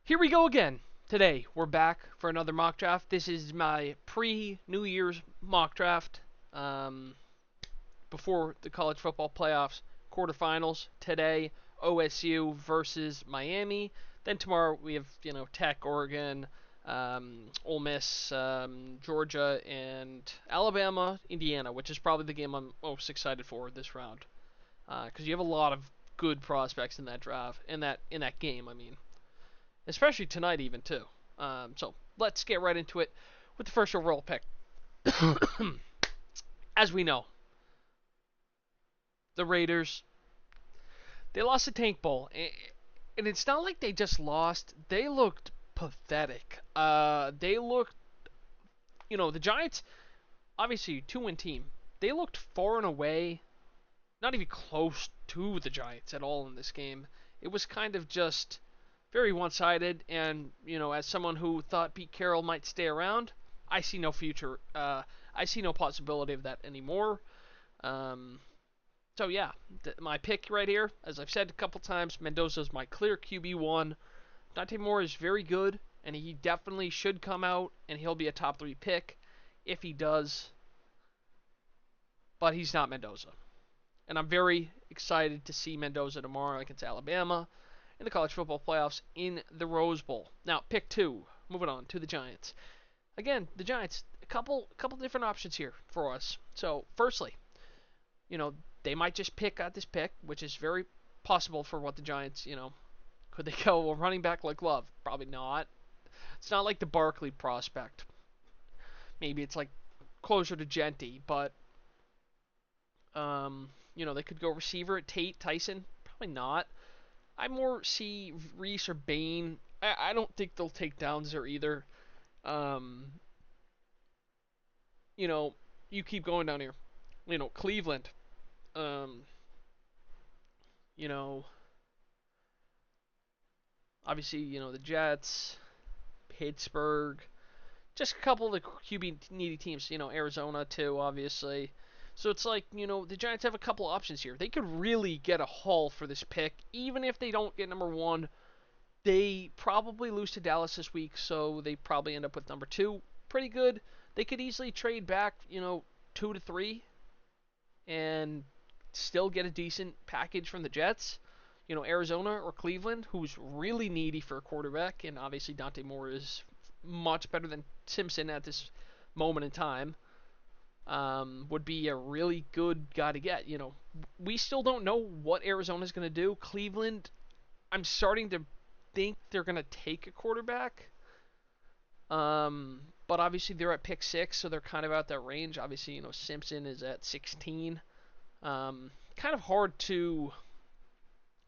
Here we go again. Today, we're back for another mock draft. This is my pre-New Year's mock draft before the college football playoffs quarterfinals. Today, OSU versus Miami. Then tomorrow we have Tech, Oregon, Ole Miss, Georgia, and Alabama, Indiana, which is probably the game I'm most excited for this round because you have a lot of good prospects in that draft in that game. I mean, especially tonight even too. So let's get right into it with the first overall pick. As we know, the Raiders, they lost the Tank Bowl, and it's not like they just lost. They looked pathetic. They looked, the Giants, obviously 2-win team. They looked far and away not even close to the Giants at all in this game. It was kind of just very one-sided, and as someone who thought Pete Carroll might stay around, I see no future. I see no possibility of that anymore. So yeah, my pick right here, as I've said a couple times, Mendoza's my clear QB1. Dante Moore is very good, and he definitely should come out, and he'll be a top 3 pick if he does. But he's not Mendoza. And I'm very excited to see Mendoza tomorrow against Alabama in the college football playoffs in the Rose Bowl. Now, pick 2. Moving on to the Giants. Again, the Giants, a couple different options here for us. So, firstly, they might just pick at this pick, which is very possible for what the Giants, could they go a running back like Love? Probably not. It's not like the Barkley prospect. Maybe it's like closer to Genty, but they could go receiver at Tate, Tyson. Probably not. I more see Reese or Bain. I don't think they'll take downs there either. You keep going down here. Cleveland. You know, obviously, the Jets, Pittsburgh, just a couple of the QB needy teams. Arizona too, obviously. So it's like, the Giants have a couple options here. They could really get a haul for this pick. Even if they don't get number 1, they probably lose to Dallas this week, so they probably end up with number 2. Pretty good. They could easily trade back, 2 to 3 and still get a decent package from the Jets. Arizona or Cleveland, who's really needy for a quarterback, and obviously Dante Moore is much better than Simpson at this moment in time. Would be a really good guy to get. We still don't know what Arizona's going to do. Cleveland, I'm starting to think they're going to take a quarterback. But obviously they're at pick 6, so they're kind of out that range. Obviously, Simpson is at 16. Kind of hard to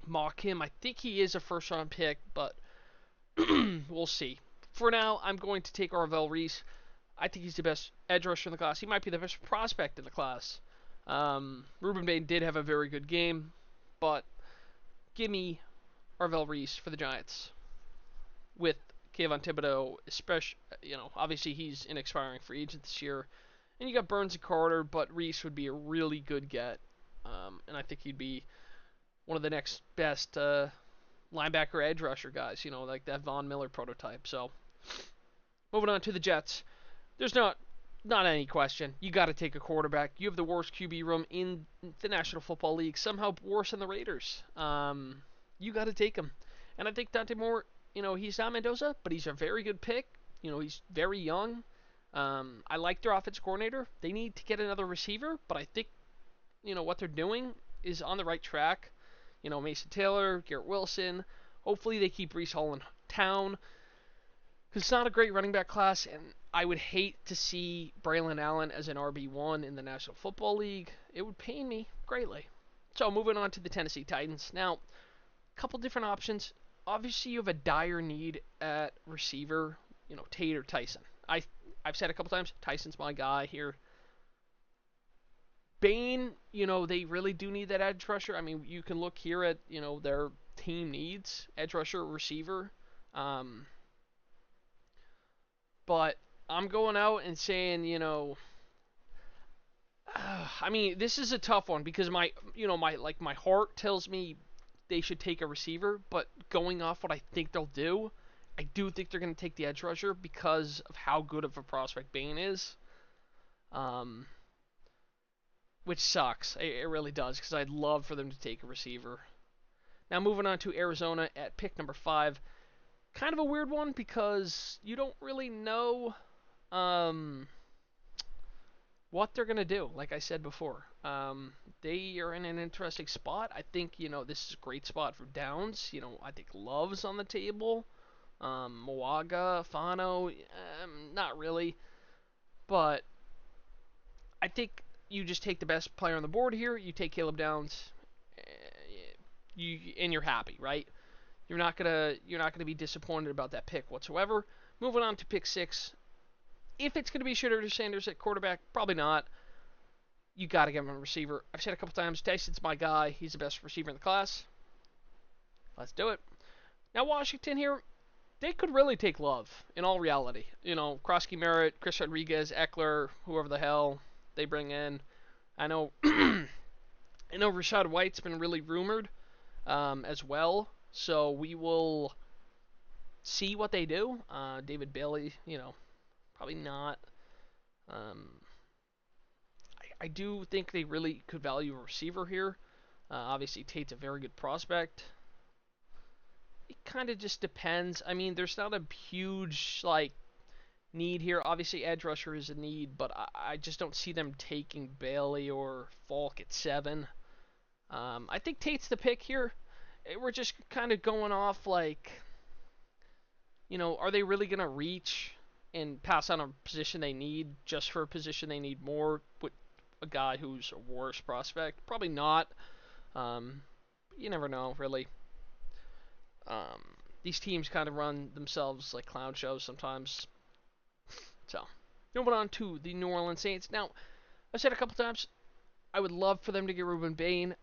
mock him. I think he is a first-round pick, but we'll see. For now, I'm going to take Arvell Reese. I think he's the best edge rusher in the class. He might be the best prospect in the class. Ruben Bain did have a very good game, but give me Arvell Reese for the Giants with Kayvon Thibodeau, especially, obviously he's an expiring free agent this year. And you got Burns and Carter, but Reese would be a really good get. And I think he'd be one of the next best linebacker edge rusher guys, like that Von Miller prototype. So, moving on to the Jets. There's not any question. You got to take a quarterback. You have the worst QB room in the National Football League, somehow worse than the Raiders. You got to take him. And I think Dante Moore, he's not Mendoza, but he's a very good pick. He's very young. I like their offensive coordinator. They need to get another receiver, but I think, what they're doing is on the right track. Mason Taylor, Garrett Wilson. Hopefully they keep Breece Hall in town. Because it's not a great running back class, and I would hate to see Braylon Allen as an RB1 in the National Football League. It would pain me greatly. So moving on to the Tennessee Titans. Now, a couple different options. Obviously, you have a dire need at receiver, Tate or Tyson. I've said a couple times, Tyson's my guy here. Bain, they really do need that edge rusher. I mean, you can look here at, their team needs, edge rusher, receiver. But I'm going out and saying, I mean, this is a tough one because my heart tells me they should take a receiver, but going off what I think they'll do, I do think they're going to take the edge rusher because of how good of a prospect Bain is. Um, which sucks. It really does because I'd love for them to take a receiver. Now moving on to Arizona at pick number 5. Kind of a weird one because you don't really know um, what they're going to do. Like I said before, they are in an interesting spot. I think, this is a great spot for Downs. I think Love's on the table. Moaga, Fano, not really. But I think you just take the best player on the board here. You take Caleb Downs, and you're happy, right? You're not gonna be disappointed about that pick whatsoever. Moving on to pick 6. If it's gonna be Shedeur Sanders at quarterback, probably not. You gotta give him a receiver. I've said a couple times, Tyson's my guy. He's the best receiver in the class. Let's do it. Now Washington here, they could really take Love, in all reality. Krosky Merritt, Chris Rodriguez, Eckler, whoever the hell they bring in. I know Rashad White's been really rumored as well, so we will see what they do. David Bailey, probably not. I do think they really could value a receiver here. Obviously, Tate's a very good prospect. It kind of just depends. I mean, there's not a huge need here. Obviously, edge rusher is a need, but I just don't see them taking Bailey or Falk at 7. I think Tate's the pick here. We're just kind of going off are they really going to reach and pass on a position they need just for a position they need more with a guy who's a worse prospect? Probably not. You never know, really. These teams kind of run themselves like clown shows sometimes. So, moving on to the New Orleans Saints. Now, I've said a couple times, I would love for them to get Ruben Bain.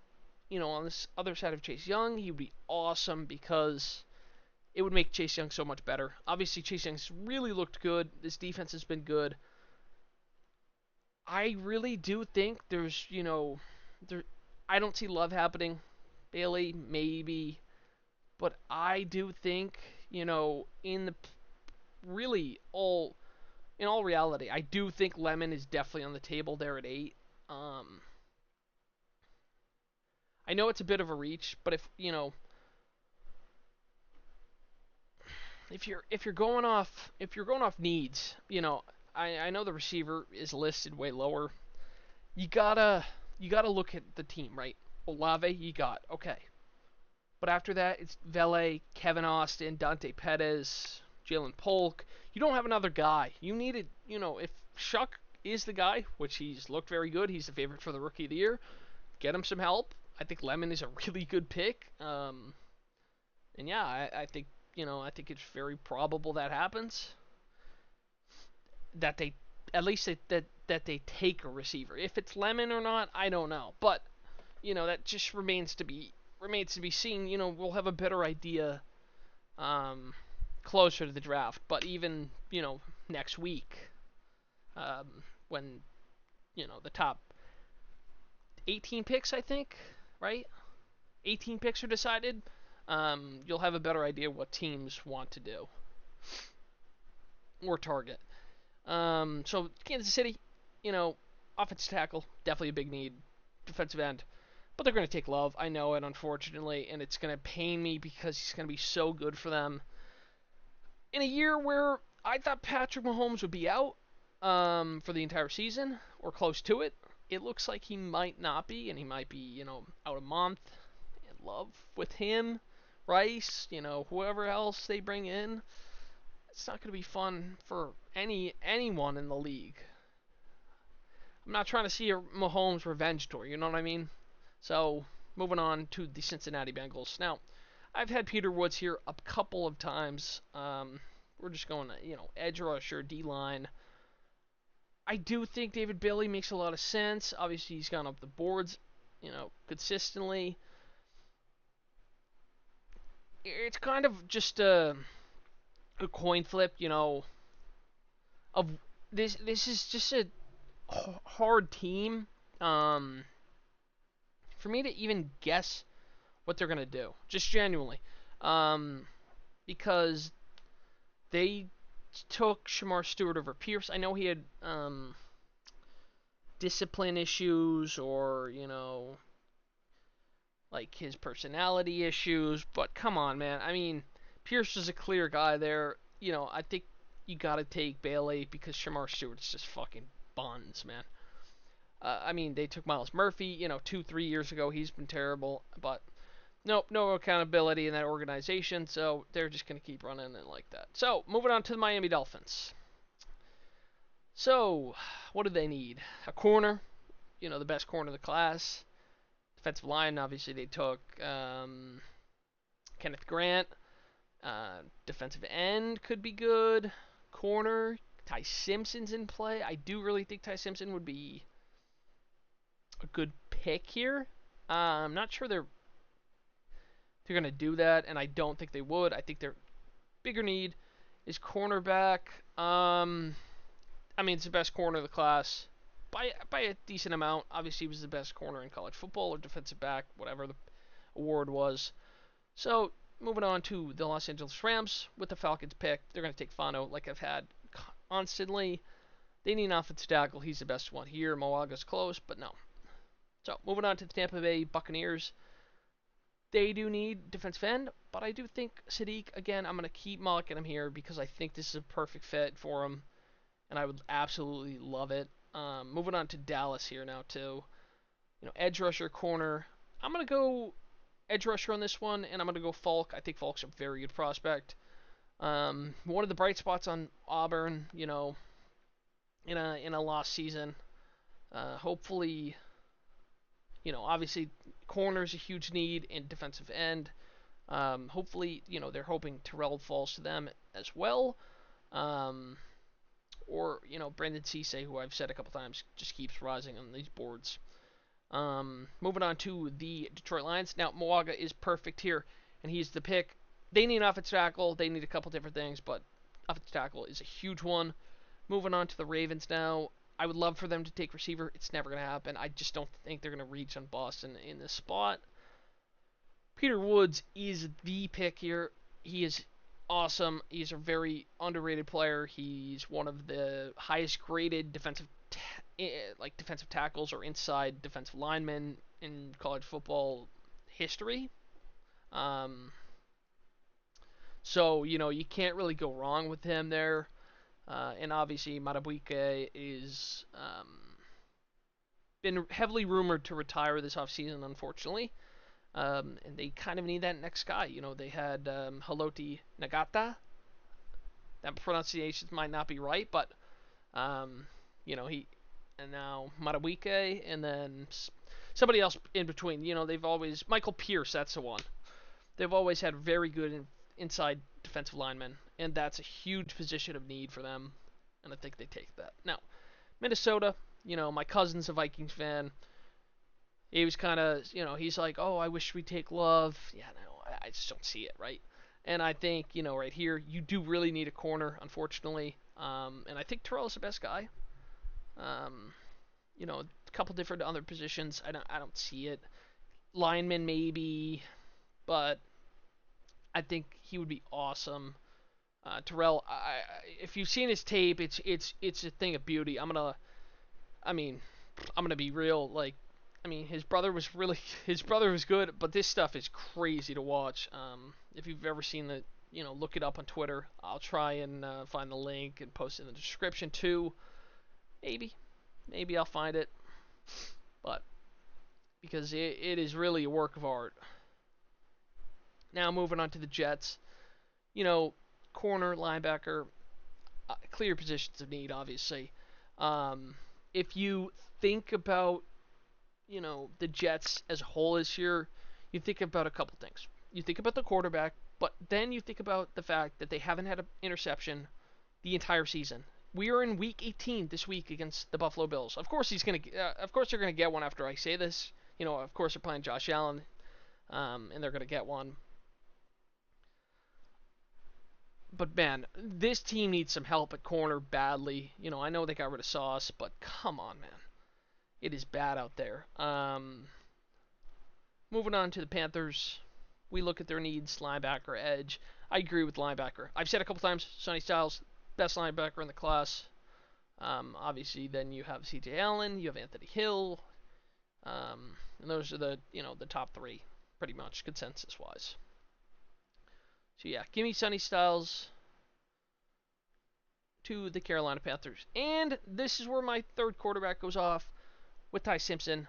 On this other side of Chase Young, he would be awesome because it would make Chase Young so much better. Obviously, Chase Young's really looked good. This defense has been good. I really do think I don't see Love happening. Bailey, maybe. But I do think, really in all reality, I do think Lemon is definitely on the table there at 8. I know it's a bit of a reach, but if you're going off needs, I know the receiver is listed way lower. You gotta look at the team, right? Olave, you got okay, but after that it's Vele, Kevin Austin, Dante Pettis, Jalen Polk. You don't have another guy. You needed, if Shuck is the guy, which he's looked very good. He's the favorite for the Rookie of the Year. Get him some help. I think Lemon is a really good pick. And yeah, I think I think it's very probable that happens. That they at least that they take a receiver. If it's Lemon or not, I don't know. But that just remains to be seen. We'll have a better idea closer to the draft. But even next week, when the top 18 picks, I think, right? 18 picks are decided. You'll have a better idea what teams want to do or target. So Kansas City, offensive tackle, definitely a big need. Defensive end, but they're going to take Love. I know it, unfortunately, and it's going to pain me because he's going to be so good for them. In a year where I thought Patrick Mahomes would be out for the entire season or close to it, it looks like he might not be, and he might be, out a month. And Love with him, Rice, whoever else they bring in. It's not going to be fun for anyone in the league. I'm not trying to see a Mahomes revenge tour, you know what I mean? So, moving on to the Cincinnati Bengals. Now, I've had Peter Woods here a couple of times. We're just going, edge rusher, D-line. I do think David Bailey makes a lot of sense. Obviously, he's gone up the boards, consistently. It's kind of just a coin flip, of this is just a hard team for me to even guess what they're going to do. Just genuinely. Because They took Shamar Stewart over Pierce. I know he had discipline issues or, like his personality issues, but come on, man. I mean, Pierce is a clear guy there. I think you got to take Bailey because Shamar Stewart's just fucking buns, man. I mean, they took Miles Murphy, 2, 3 years ago. He's been terrible, but nope, no accountability in that organization, so they're just going to keep running it like that. So, moving on to the Miami Dolphins. So, what do they need? A corner, the best corner of the class. Defensive line, obviously, they took Kenneth Grant. Defensive end could be good. Corner, Ty Simpson's in play. I do really think Ty Simpson would be a good pick here. I'm not sure they're going to do that, and I don't think they would. I think their bigger need is cornerback. I mean, it's the best corner of the class by a decent amount. Obviously, he was the best corner in college football or defensive back, whatever the award was. So, moving on to the Los Angeles Rams with the Falcons pick. They're going to take Fano like I've had constantly. They need an offensive tackle. He's the best one here. Moaga's close, but no. So, moving on to the Tampa Bay Buccaneers. They do need defensive end, but I do think Sadiq, again, I'm going to keep mocking him here because I think this is a perfect fit for him, and I would absolutely love it. Moving on to Dallas here now, too. Edge rusher, corner. I'm going to go edge rusher on this one, and I'm going to go Falk. I think Falk's a very good prospect. One of the bright spots on Auburn, in a lost season. Hopefully, obviously, corner is a huge need in defensive end. Hopefully, they're hoping Terrell falls to them as well. Or, Brandon Cisse, who I've said a couple times, just keeps rising on these boards. Moving on to the Detroit Lions. Now, Moaga is perfect here, and he's the pick. They need an offensive tackle. They need a couple different things, but offensive tackle is a huge one. Moving on to the Ravens now. I would love for them to take receiver. It's never going to happen. I just don't think they're going to reach on Boston in this spot. Peter Woods is the pick here. He is awesome. He's a very underrated player. He's one of the highest graded defensive tackles or inside defensive linemen in college football history. So, you can't really go wrong with him there. And obviously, Matabuike is been heavily rumored to retire this offseason, unfortunately. And they kind of need that next guy. They had Haloti Nagata. That pronunciation might not be right, but he and now Matabuike, and then somebody else in between. They've always Michael Pierce. That's the one. They've always had very good inside defensive linemen, and that's a huge position of need for them, and I think they take that. Now, Minnesota, my cousin's a Vikings fan. He was kind of, he's like, oh, I wish we'd take Love. Yeah, no, I just don't see it, right? And I think, right here, you do really need a corner, unfortunately. And I think Terrell's the best guy. A couple different other positions, I don't see it. Lineman maybe, but I think he would be awesome. Terrell, if you've seen his tape, it's a thing of beauty. I'm gonna be real. Like, his brother was good, but this stuff is crazy to watch. If you've ever seen the, look it up on Twitter. I'll try and find the link and post it in the description too. Maybe I'll find it, but because it is really a work of art. Now moving on to the Jets, corner, linebacker, clear positions of need, obviously. If you think about, the Jets as a whole this year, you think about a couple things. You think about the quarterback, but then you think about the fact that they haven't had an interception the entire season. We are in week 18 this week against the Buffalo Bills. Of course of course they're gonna get one after I say this. Of course they're playing Josh Allen, and they're gonna get one. But man, this team needs some help at corner badly. I know they got rid of Sauce, but come on, man, it is bad out there. Moving on to the Panthers, we look at their needs: linebacker, edge. I agree with linebacker. I've said a couple times, Sonny Styles, best linebacker in the class. Obviously, then you have C.J. Allen, you have Anthony Hill, and those are the top three, pretty much consensus wise. So yeah, give me Sonny Styles to the Carolina Panthers, and this is where my third quarterback goes off with Ty Simpson.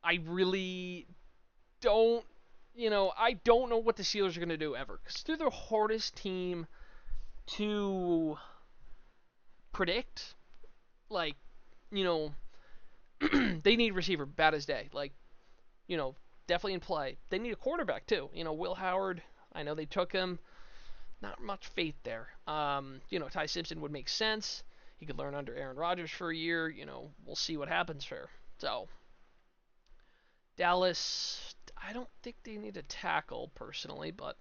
I really don't, I don't know what the Steelers are going to do ever, because they're the hardest team to predict. Like, you know, they need receiver bad as day. Like, you know, definitely in play. They need a quarterback too. Will Howard. I know they took him. Not much faith there. Ty Simpson would make sense. He could learn under Aaron Rodgers for a year. We'll see what happens there. So, Dallas, I don't think they need a tackle personally, but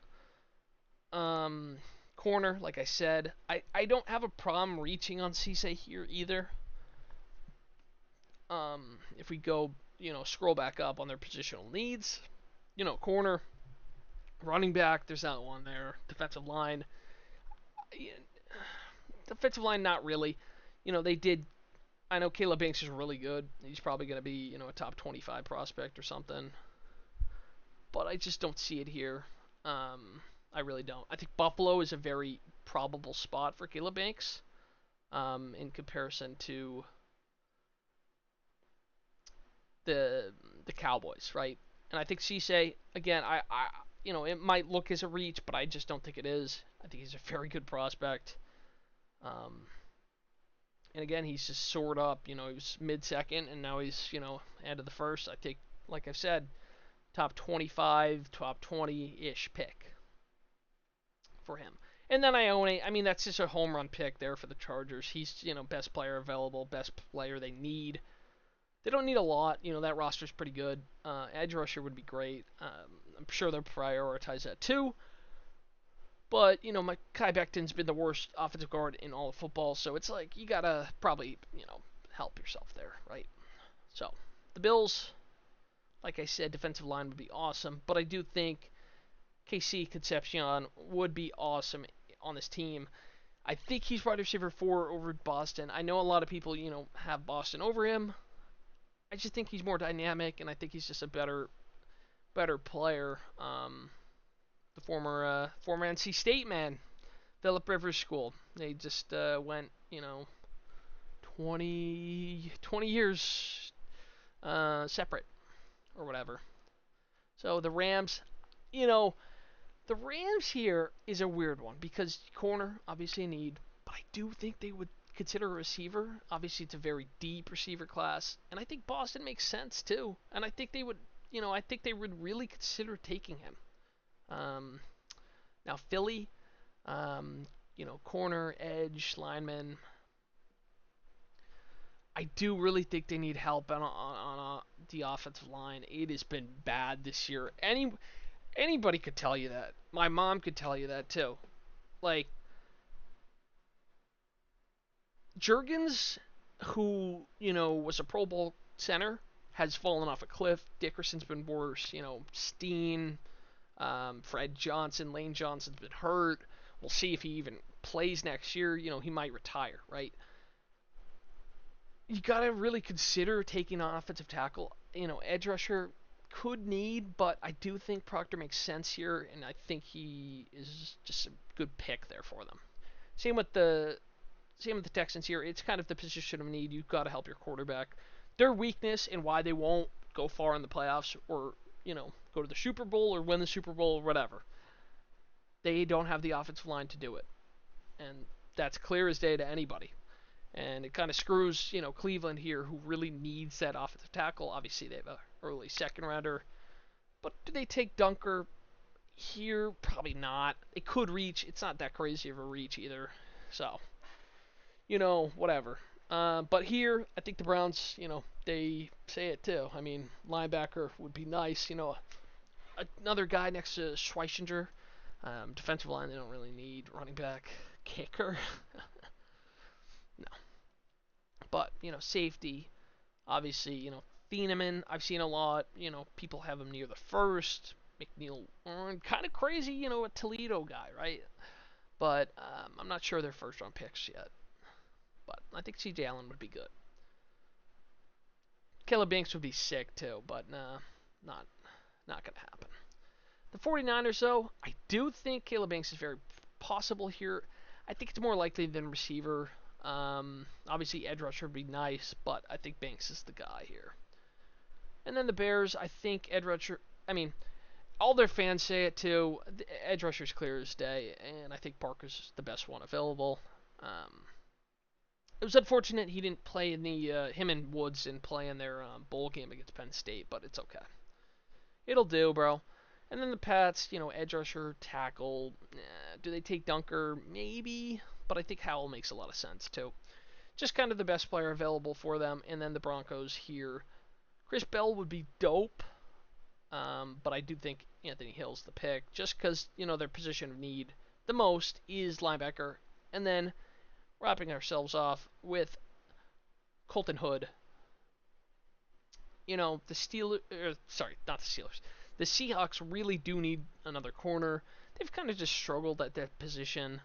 corner, like I said, I don't have a problem reaching on Cisse here either. If we go, scroll back up on their positional needs, corner, running back, there's not one there. Defensive line, not really. They did. I know Caleb Banks is really good. He's probably going to be, a top 25 prospect or something. But I just don't see it here. I really don't. I think Buffalo is a very probable spot for Caleb Banks in comparison to the Cowboys, right? And I think Cisse, again, it might look as a reach, but I just don't think it is. I think he's a very good prospect. And again, he's just soared up. He was mid-second, and now he's, end of the first. I think, like I've said, top 25, top 20-ish pick for him. And then Ione, I mean, that's just a home run pick there for the Chargers. He's, best player available, best player they need. They don't need a lot. That roster's pretty good. Edge rusher would be great. I'm sure they'll prioritize that too. But, Mekhi Becton's been the worst offensive guard in all of football, so it's like you got to probably, help yourself there, right? So, the Bills, like I said, defensive line would be awesome, but I do think KC Concepcion would be awesome on this team. I think he's wide receiver 4 over Boston. I know a lot of people, have Boston over him. I just think he's more dynamic, and I think he's just a better player. The former NC State man, Philip Rivers School. They just went, 20 years separate or whatever. So the Rams, the Rams here is a weird one because corner, obviously a need, but I do think they would consider a receiver. Obviously, it's a very deep receiver class, and I think Boston makes sense too. And I think they would, really consider taking him. Now Philly, corner, edge, lineman. I do really think they need help on the offensive line. It has been bad this year. Anybody could tell you that. My mom could tell you that too. Like Jurgens, who was a Pro Bowl center, has fallen off a cliff. Dickerson's been worse. Steen, Fred Johnson, Lane Johnson's been hurt. We'll see if he even plays next year. He might retire, right? You got to really consider taking on offensive tackle. Edge rusher could need, but I do think Proctor makes sense here, and I think he is just a good pick there for them. Same with the Texans here. It's kind of the position of need. You've got to help your quarterback. Their weakness and why they won't go far in the playoffs or go to the Super Bowl or win the Super Bowl or whatever. They don't have the offensive line to do it, and that's clear as day to anybody. And it kind of screws, Cleveland here, who really needs that offensive tackle. Obviously, they have an early second rounder. But do they take Dunker here? Probably not. It could reach. It's not that crazy of a reach either. So, whatever. But here, I think the Browns, they say it too. I mean, linebacker would be nice. Another guy next to Schweichinger. Defensive line, they don't really need. Running back, kicker. No. But, safety, obviously, Thieneman, I've seen a lot. People have him near the first, McNeil, kind of crazy, a Toledo guy, right? But I'm not sure they're first round picks yet. But I think C.J. Allen would be good. Caleb Banks would be sick too, but nah, not gonna happen. The 49ers, though, I do think Caleb Banks is very possible here. I think it's more likely than receiver. Obviously, edge rusher would be nice, but I think Banks is the guy here. And then the Bears, I think edge rusher. I mean, all their fans say it too. The edge rusher's clear as day, and I think Parker's the best one available. It was unfortunate he didn't play in the him and Woods didn't play in their bowl game against Penn State, but it's okay. It'll do, bro. And then the Pats, edge rusher, tackle. Do they take Dunker? Maybe, but I think Howell makes a lot of sense too. Just kind of the best player available for them. And then the Broncos here. Chris Bell would be dope, but I do think Anthony Hill's the pick, just because their position of need the most is linebacker. And then wrapping ourselves off with Colton Hood. The Steelers, sorry, not the Steelers. The Seahawks really do need another corner. They've kind of just struggled at that position.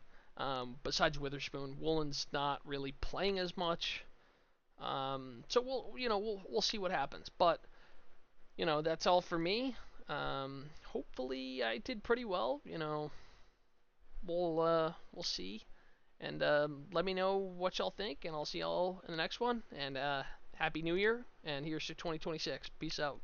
Besides Witherspoon, Woolen's not really playing as much. So we'll see what happens. But that's all for me. Hopefully I did pretty well. We'll see. And let me know what y'all think, and I'll see y'all in the next one. And Happy New Year, and here's to 2026. Peace out.